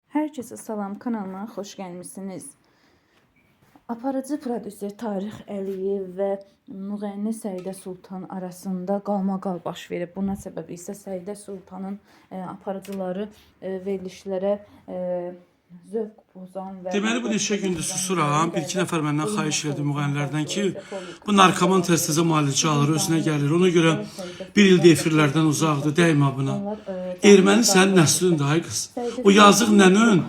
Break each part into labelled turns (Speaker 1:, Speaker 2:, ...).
Speaker 1: Herkese salam, kanalıma xoş gəlmisiniz. Aparıcı prodüser Tarix Əliyev və müğənni Səidə Sultan arasında qalmaqal baş verib. Buna səbəbi isə Səidə Sultanın aparıcıları verilişlərə zövq pozan və...
Speaker 2: Deməli, bu neçə gündür susuram. Bir-iki nəfər məndən xahiş elədi müğənnilərdən ki, bu narkoman tez-tezə müalicə alır, özünə gəlir. Ona görə bir ildə efirlərdən uzaqdır, dəymə buna. Erməni sənin nəslindür, ay qız. O yazıq nənün,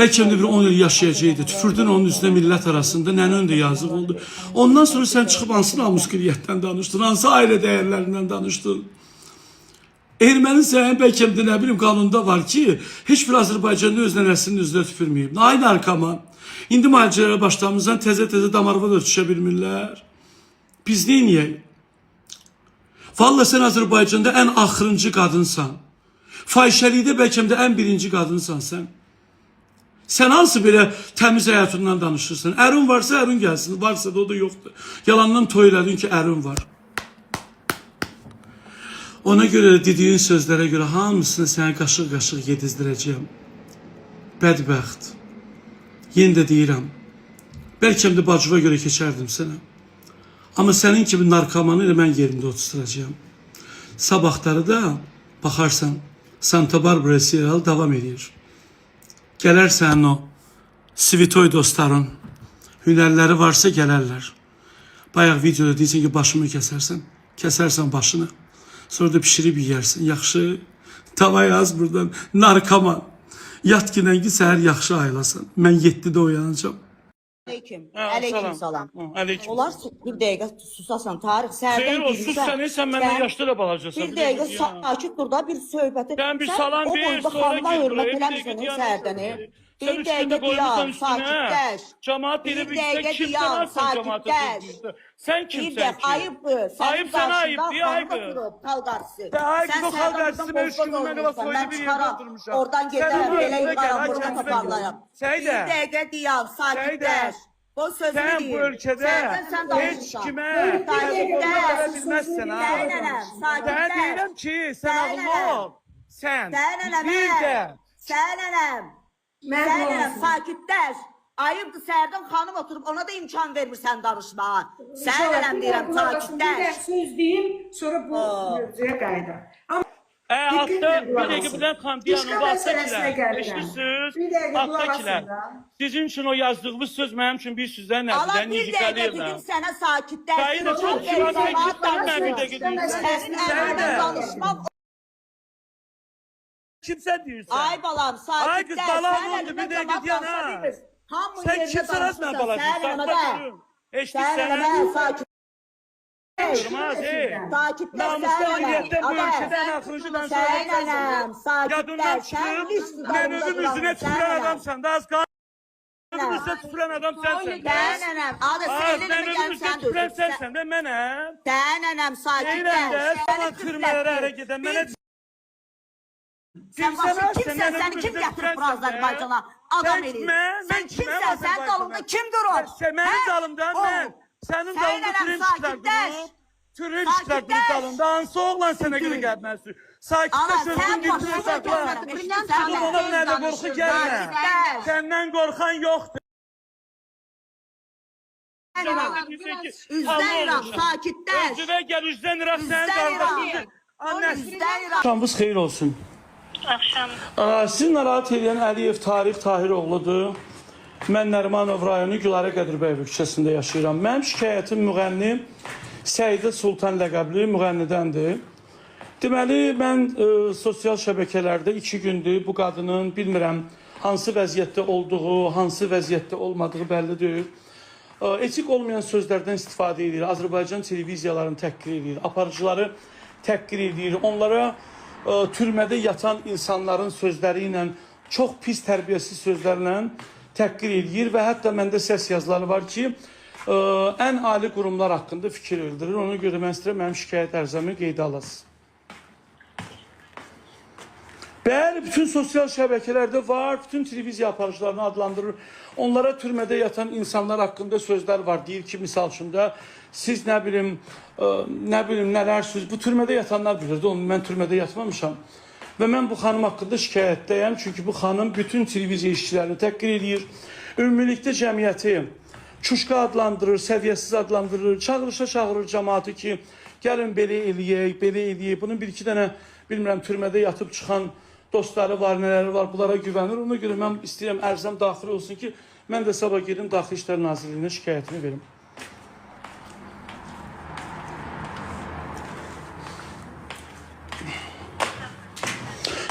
Speaker 2: bəlkə bir 10 il yaşayacaqdı. Tüfürdün onun üstünə millət arasında, nənün də yazıq oldu. Ondan sonra sən çıxıb hansı namus qiliyyətdən danışdın, hansı ailə dəyərlərindən danışdın. Erməni sənin bəlkə də nə bilim qanunda var ki, heç bir Azərbaycanlı öz nənəsinin üzünə tüpürməyib. Ay narkoman. İndi müalicələrə başlamızdan təzə damarına da düşə bilmirlər. Biz neyiniyək? Valla sən Azərbaycanda ən axırıncı qadınsan. Fahişəlikdə bəlkə də ən birinci qadınsan sən. Sən hansı belə təmiz həyatından danışırsan? Ərin varsa ərin gəlsin, varsa da o da yoxdur. Yalandan toy elədin ki, ərin var. Ona görə dediyin sözlərə görə hamısını sənə qaşıq-qaşıq yedizdirəcəyəm. Bədbəxt. Yenə də deyirəm. Bəlkə də bacıva görə keçərdim sənə. Amma sənin kimi narkomanı ilə mən yerində oturacağam. Sabahları da baxarsan, Santa Barbara serialı davam edir. Gələr sənin o svitoy dostların. Hünərləri varsa gələrlər. Bayaq videoda deyirsən ki, başımı kəsərsən başını. Sonra da pişirib yiyərsin. Yaxşı, tava yaz buradan. Narkoman. Yat ginəngi səhər yaxşı ayılasan. Mən 7-də oyanacağım.
Speaker 3: Aleyküm salam.
Speaker 2: Aleyküm.
Speaker 3: Olar bir dəqiqə susasan, Tarix səhərdən
Speaker 2: Xeyr o, sus sən məndən yaşlı da balacasan.
Speaker 3: Bir dəqiqə sakit dur da bir söhbəti.
Speaker 2: Sən bir salam ver, sonra
Speaker 3: xanıma hörmət
Speaker 2: gir.
Speaker 3: eləmirsən səhərdən. Bir
Speaker 2: Sən
Speaker 3: dəqiqə
Speaker 2: üstündə qoymuşsan
Speaker 3: diyar, sakitləş.
Speaker 2: Cəmaat
Speaker 3: Bir
Speaker 2: elə bir
Speaker 3: dəqiqə
Speaker 2: kimsən
Speaker 3: diyar,
Speaker 2: alsan cəmaata
Speaker 3: sakitləş.
Speaker 2: sözlüyüzdə. Sən
Speaker 3: Bir
Speaker 2: kimsən
Speaker 3: dəqiqə
Speaker 2: ki?
Speaker 3: ayıbdır.
Speaker 2: Ayıb sənə ayıb, niyə ayıbdır?
Speaker 3: Xal qarşısı.
Speaker 2: Ayıb bu xal qarşısı mən 3 gün mən soydu bir yerdə oturmuşam.
Speaker 3: Oradan gedərəm, belə yıqaram, buradan toparlaram. Bir
Speaker 2: Səidə.
Speaker 3: dəqiqə diyar, sakitləş. O sözünü
Speaker 2: Sən
Speaker 3: deyir.
Speaker 2: bu ölkədə heç kimə bilməzsən ha. Sən deyirəm ki, sən ağıllı ol. Sən bir də.
Speaker 3: Sənənəm, sakitləş. Ayıbdır səhərdən xanım oturub, ona da imkan vermirsən danışmağa. Sənənəm deyirəm, sakitləş.
Speaker 4: Söz deyim, sonra bu mövzuya qayıdar.
Speaker 2: Hatta bir dəqiqə birdən Xandiyanın
Speaker 4: məsələsinə gəlirəm.
Speaker 2: Eşirsiniz?
Speaker 4: Bir dəqiqə qulaq
Speaker 2: Altdakilər.
Speaker 4: asın da.
Speaker 2: Sizin üçün o yazdığınız söz mənim üçün bir sizdən
Speaker 3: Allah
Speaker 2: nədir?
Speaker 3: bir dəqiqə dedim sənə sakitləş.
Speaker 2: Sayın çox şirazə gitdən mən bir dəqiqə deyim.
Speaker 3: Səndən danışmaq.
Speaker 2: Kim sən deyirsən?
Speaker 3: Ay balam, sakitləş.
Speaker 2: Ay qız balam oldu, bir dəqiqə deyən ha. Sən kimsən az mən balacım? Sakitləşirim. Eşitirsən?
Speaker 3: Sənənəm, sakitləş.
Speaker 2: Sakitləş. Namusda hürriyyətdən bu ölkədən axırıncı
Speaker 3: Sənənəm,
Speaker 2: yadından
Speaker 3: sakitləş.
Speaker 2: çıxıb, mən özüm üzünə tüpürən adamsan da az qalır. Özüm üzünə tüpürən adam sənsən.
Speaker 3: Sənənəm, adı Seylin mi
Speaker 2: Mən özüm üzünə tüpürən sənsən də mənəm.
Speaker 3: Sənənəm,
Speaker 2: Deyirəm də,
Speaker 3: sakitləş.
Speaker 2: sana türmələrə ərə gedən mənə...
Speaker 3: Sən başın kimsən, səni kim gətirib bura Azərbaycana? Adam eləyir. Sən kimsən, sənin dalında kim durur?
Speaker 2: Mənim dalımda mən. Sənin dalında türünçlər durur. Türünçlər durur dalında. Hansı oğlan sənə görə gəlməzdir? Sakitləş özün getirir saxla. Ona mənə qorxu gəlmə. Səndən qorxan yoxdur.
Speaker 3: Üzdəyirəm, sakitləş.
Speaker 2: Özüvə gəl üzdən İraq sənin qardaşındır.
Speaker 3: Üzdəyirəm.
Speaker 2: Şamınız xeyir olsun.
Speaker 5: Axşam.
Speaker 2: Siz narahat edən Əliyev Tarix Tahiroğludur. Mən Nərimanov rayonu Gülarə Qədirbəyov küçəsində yaşayıram. Mənim şikayətim müğənni Səidə Sultan ləqəbli müğənnidəndir. Deməli, mən sosial şəbəkələrdə 2 gündür bu qadının bilmirəm hansı vəziyyətdə olduğu, hansı vəziyyətdə olmadığı bəlli deyil. Etik olmayan sözlərdən istifadə edir. Azərbaycan televiziyalarını təhqir edir, aparıcıları təhqir edir. Onlara türmədə yatan insanların sözləri ilə, çox pis tərbiyəsiz sözlərlə təhqir edir və hətta məndə səs yazıları var ki, ən ali qurumlar haqqında fikir bildirir. Ona görə mən istəyirəm mənim şikayət ərzəmi qeydə alasınız. Bəli, bütün sosial şəbəkələrdə var, bütün televiziya aparıcılarını adlandırır. Onlara türmədə yatan insanlar haqqında sözlər var. Deyir ki, misal üçün də siz nə bilim nələr söz. Bu türmədə yatanlar bilirdi, onu mən türmədə yatmamışam. Və mən bu xanım haqqında şikayətdəyəm. Çünki bu xanım bütün televiziya işçilərini təhqir edir. Ümumilikdə cəmiyyəti çuşqa adlandırır, səviyyəsiz adlandırır. Çağırışa çağırır cəmaatı ki, gəlin belə eləyək, belə eləyək. Bunun bir iki dənə, bilmirəm, türmədə yatıb çıxan dostları var, nələri var, bunlara güvənir. Ona görə mən istəyirəm, ərzəm daxil olsun ki, mən də sabah gedim Daxili İşlər Nazirliyinə şikayətini verim.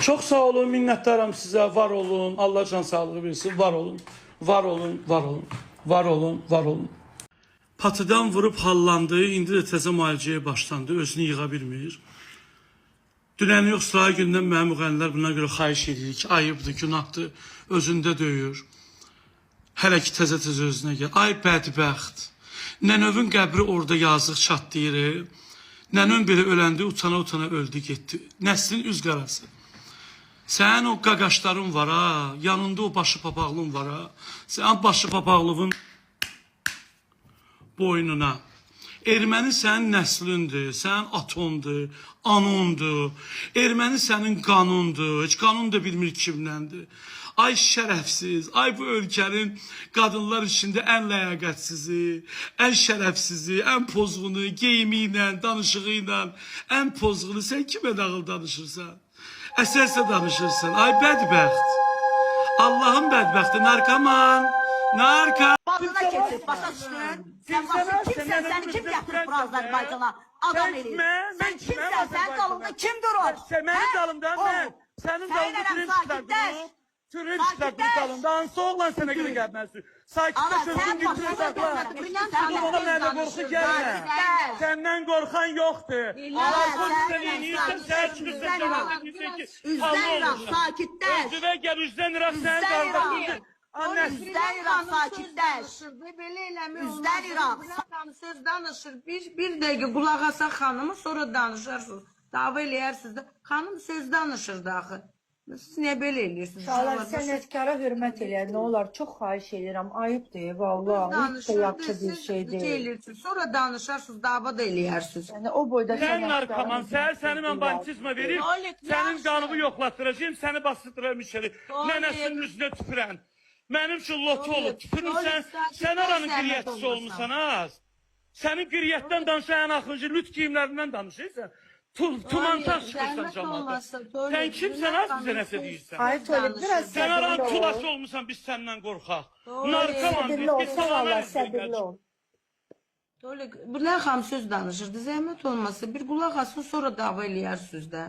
Speaker 2: Çok sağ olun, minnettarım size. Var olun. Allah can sağlığı versin. Var olun. Var olun. Var olun. Var olun. Var olun. Patıdan vurup hallandı. İndi de təzə müalicəyə başlandı. Özünü yığa bilmir. Dünən yox, sıra gündən mənim müğənnilər buna görə xahiş edir ki, ayıbdır, günahdır. Özündə döyür. Hələ ki təzə-təzə özünə gəl. Ay bədbəxt. Nənövün qəbri orada yazıq çatlayır. Nənön belə öləndə utana-utana öldü, getdi. Nəslin üz qarası. Sənin o qaqaşların var ha, yanında o başı papaqlın var ha. Sənin başı papaqlığın boynuna. Erməni sənin nəslindir, sənin atondur, anondur. Erməni sənin qanundur, heç qanun da bilmir kimləndir. Ay şərəfsiz, ay bu ölkənin qadınlar içində ən ləyaqətsizi, ən şərəfsizi, ən pozğunu, geyimi ilə, danışığı ilə, ən pozğunu. Sən kimə dağıl danışırsan? Əsərsə danışırsan. Ay bədbəxt. Allahın bədbəxti, narkoman, narkoman.
Speaker 3: Bazına keçib, başa düşdün? Sən başa kimsən, səni kim gətirib bura Azərbaycana? Adam eləyir. Sən kimsən, sənin dalında kim durur?
Speaker 2: Mənim dalımda mən. Sənin dalında türün çıxardın. Türün çıxardın dalında. Hansı oğlan sənə görə gəlməsin? Sakitlə sözün getirir sakla. Ona mənə qorxu gəlmə. Səndən qorxan yoxdur. Ağzın sən eləyirsən, sən çıxırsan cavabı deyirsən ki,
Speaker 3: Üzdən İraq, sakitləş.
Speaker 2: özüvə gəl, üzdən İraq sənin qardaşın.
Speaker 3: Üzdən İraq, sakitləş.
Speaker 5: Belə eləmək
Speaker 3: Üzdən İraq.
Speaker 5: Söz danışır. Bir dəqiqə qulaq asaq xanımı, sonra danışarsınız. Dava eləyərsiniz də. Xanım söz danışırdı axı. Siz niyə belə eləyirsiniz?
Speaker 6: İnşallah sənətkara hörmət eləyər. Nə olar, çox xahiş edirəm. Ayıbdır, vallahi. Heç də yaxşı bir şey deyil.
Speaker 5: Sonra danışarsınız, dava da eləyərsiniz.
Speaker 6: Yəni o boyda
Speaker 2: Sən narkoman, səni mən bantizma verib, sənin qanımı yoxlatdıracağım, səni basıdıracağım içeri. Nənəsinin üzünə tüpürən. Mənim üçün lotu olub, tüpürürsən, sən aranın qiriyyətçisi olmuşsan az. Sənin qiriyyətdən danışan ən axıncı lüt giyimlərindən danışırsan. Tumantar çıxırsan cəmaata. Sən kimsən az bizə nəsə deyirsən?
Speaker 6: Ay Tolib, biraz
Speaker 2: Sən aranın
Speaker 6: səbirli ol.
Speaker 2: tulası olmuşsan, biz səndən qorxaq. Narkoman,
Speaker 6: Səbirli ol,
Speaker 2: biz
Speaker 6: valla səbirli ol.
Speaker 5: Bilən xanım söz danışırdı. Zəhmət olmasa bir qulaq asın, sonra dava eləyərsiniz də.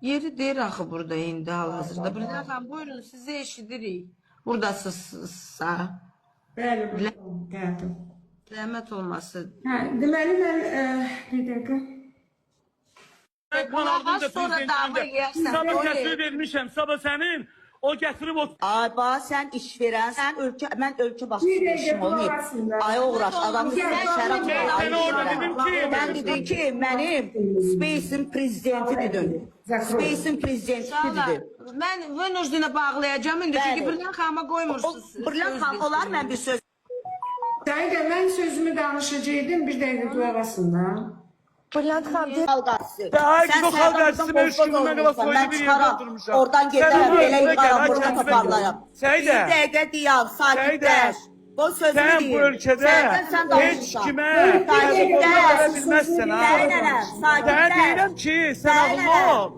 Speaker 5: Yeri deyir axı burada indi hal-hazırda. Bilən xanım, buyurun, sizi eşidirik. Buradasınızsa.
Speaker 4: Bəli, gəldim.
Speaker 5: Zəhmət olması.
Speaker 4: Hə, deməli mən bir dəqiqə.
Speaker 5: Qulaq sonra dava eləyərsən.
Speaker 2: Sabah təsvir vermişəm, sabah sənin o gətirib o...
Speaker 3: Ay bax, sən iş verən, mən ölkə başçısı işim olmayıb. Ay uğraş, adamın şərəf
Speaker 2: Mən orada dedim ki...
Speaker 3: Mən dedim ki, mənim Space'in prezidenti dedim. Space'in prezidenti dedim.
Speaker 5: Mən Vınurzinə bağlayacağım indi, çünki Birlən xanıma qoymursunuz.
Speaker 3: Birlən xan, olar mən bir söz.
Speaker 4: Dəqiqə, mən sözümü danışacaqdım, bir dəqiqə qulaq asın da.
Speaker 6: Bülent xan,
Speaker 3: Qalqası.
Speaker 2: Ay, bu xalq arası mən üç gün bundan qala soylu bir yerdə oturmuşam.
Speaker 3: Oradan gedərəm, belə yuqaram, buradan toparlayam.
Speaker 2: Səidə.
Speaker 3: Bir dəqiqə deyəm, sakitləş. Bu sözümü
Speaker 2: Sən
Speaker 3: deyim.
Speaker 2: bu ölkədə heç kimə
Speaker 3: Sakitləş.
Speaker 2: bilməzsən ha.
Speaker 3: Sənənəm,
Speaker 2: Sən
Speaker 3: sakitləş.
Speaker 2: deyirəm ki, sən ağıllı ol.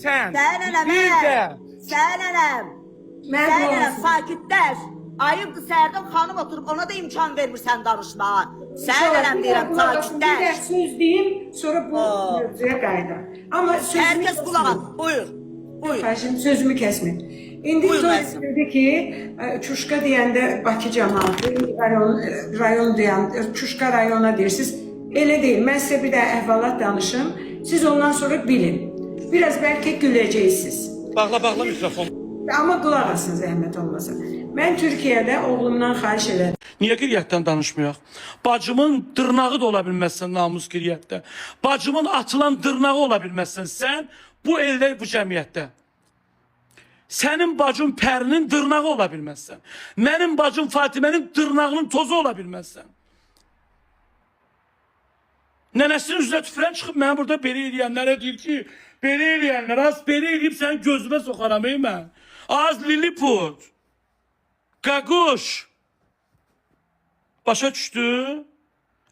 Speaker 2: Sən.
Speaker 3: Sənənəm,
Speaker 2: Bir də.
Speaker 3: Sənənəm. Sənənəm, sakitləş. Ayıbdır səhərdən xanım oturub, ona da imkan vermirsən danışmağa. Sənənəm deyirəm,
Speaker 4: Bir
Speaker 3: sakitləş.
Speaker 4: də söz deyim, sonra bu mövzuya qayıdar. Amma sözümü...
Speaker 3: Herkes qulaq as, buyur. Buyur.
Speaker 4: Xahişim, sözümü kəsməyin. İndi
Speaker 3: Buyurun,
Speaker 4: Toys
Speaker 3: Əzim.
Speaker 4: dedi ki, Çuşqa deyəndə Bakı cəmaatı, rayon deyəndə, Çuşqa rayona deyirsiniz. Elə deyil, mən sizə bir də əhvalat danışım. Siz ondan sonra bilin. Biraz bəlkə güləcəksiniz.
Speaker 2: Bağla mikrofon.
Speaker 4: Amma qulaq asın zəhmət olmasa. Mən Türkiyədə oğlumdan xahiş elədim.
Speaker 2: Niyə qiriyyətdən danışmayaq? Bacımın dırnağı da ola bilməzsən namus qiriyyətdə. Bacımın atılan dırnağı ola bilməzsən sən bu eldə, bu cəmiyyətdə. Sənin bacın Pərinin dırnağı ola bilməzsən. Mənim bacım Fatimənin dırnağının tozu ola bilməzsən. Nənəsinin üzünə tüpürən çıxıb mənə burada belə eləyənlərə deyir ki, belə eləyənlər, az belə eləyib sənin gözümə soxaram ey mən. Az Lilliput. Qaquş. Başa düşdü?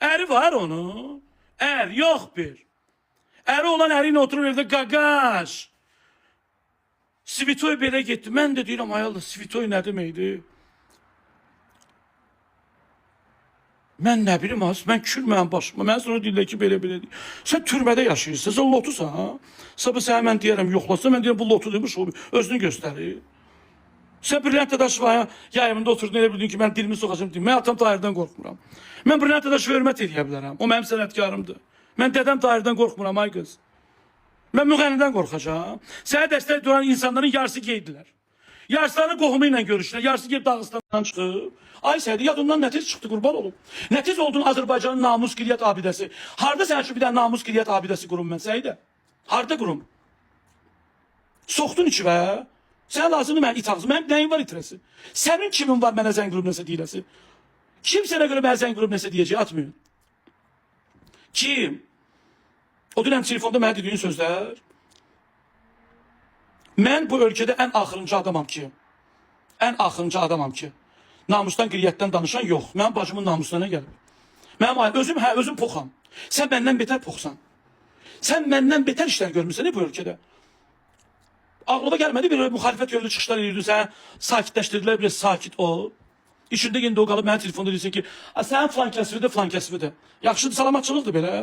Speaker 2: Əri var onun. Ər, yox bir. Əri olan əri ilə oturur evdə qaqaş. Svitoy belə getdi. Mən də deyirəm, ay Allah, Svitoy nə deməkdir? Mən nə bilim az, mən külməyəm başıma. Mən sonra deyirlər ki, belə-belə deyir. Sən türmədə yaşayırsan, sən lotusan, ha? Sabah sənə mən deyərəm, yoxlasın, mən deyirəm, bu lotu demiş, o özünü göstərir. Sən Brilliant Dadaşovaya yayımında oturdun, elə bildin ki, mən dilimi soxacam deyim. Mən atam Tahirdən qorxmuram. Mən Brilliant Dadaşova hörmət edə bilərəm. O mənim sənətkarımdır. Mən dədəm Tahirdən qorxmuram, ay qız. Mən müğənnidən qorxacağam. Sənə dəstək duran insanların yarısı geydilər. Yarıslarının qohumu ilə görüşdülər. Yarısı gedib Dağıstandan çıxıb. Ay Sədi, yadımdan nətiz çıxdı, qurban olum. Nətiz oldun Azərbaycanın namus qiriyyət abidəsi. Harda sənin üçün bir dənə namus qiriyyət abidəsi qurum mən Səidə? Harda qurum? Soxdun içivə. Sənə lazımdır mən it ağzı. Mənim nəyin var itirəsi? Sənin kimin var mənə zəng qurub nəsə deyiləsi? Kim sənə görə mənə zəng qurub nəsə deyəcək? Atmayın. Kim? O dünən telefonda mənə dediyin sözlər. Mən bu ölkədə ən axırıncı adamam ki. Ən axırıncı adamam ki. Namusdan, qiriyyətdən danışan yox. Mənim bacımın namusuna nə gəlib? Mənim özüm poxam. Sən məndən betər poxsan. Sən məndən betər işlər görmüsən bu ölkədə. Ağlıma gəlmədi, bir müxalifət yönlü çıxışlar edirdin, sən sakitləşdirdilər, biraz sakit ol. İçində yine o qalıb mənə telefonda deyirsən ki, sən filan kəsvidir. Yaxşıdır, salamatçılıqdır belə.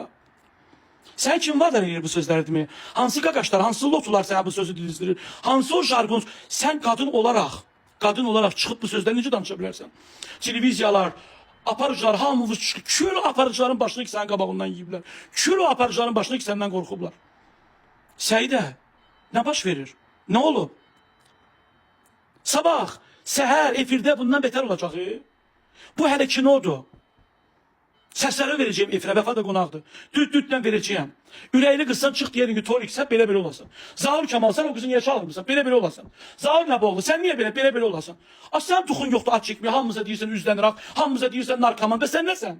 Speaker 2: Sən kim var da eləyir bu sözləri deməyə? Hansı qaqaşlar, hansı lotular sənə bu sözü dilizdirir? Hansı o jargon? Sən qadın olaraq çıxıb bu sözləri necə danışa bilərsən? Televiziyalar, aparıcılar, hamımız çıxıb, kül aparıcıların başını ki sənin qabağından yiyiblər. Kül aparıcıların başını ki səndən qorxublar. Səidə, nə baş verir? Nə olub? Sabah, səhər, efirdə bundan betər olacaq. Bu hələ kinodur. Səsləri verəcəyim efirə, Vəfa da qonaqdır. Düt-dütlə verəcəyəm. Ürəyini qırsan, çıx deyərin ki, Torik, sən belə-belə olasan. Zaur Kamal, sən o qızın yaşı alırmısan, belə-belə olasan. Zaur Nəboğlu, sən niyə belə-belə olasan? Sən duxun yoxdur, at çəkməyə, hamımıza deyirsən üzləniraq, hamımıza deyirsən narkoman, və sən nəsən?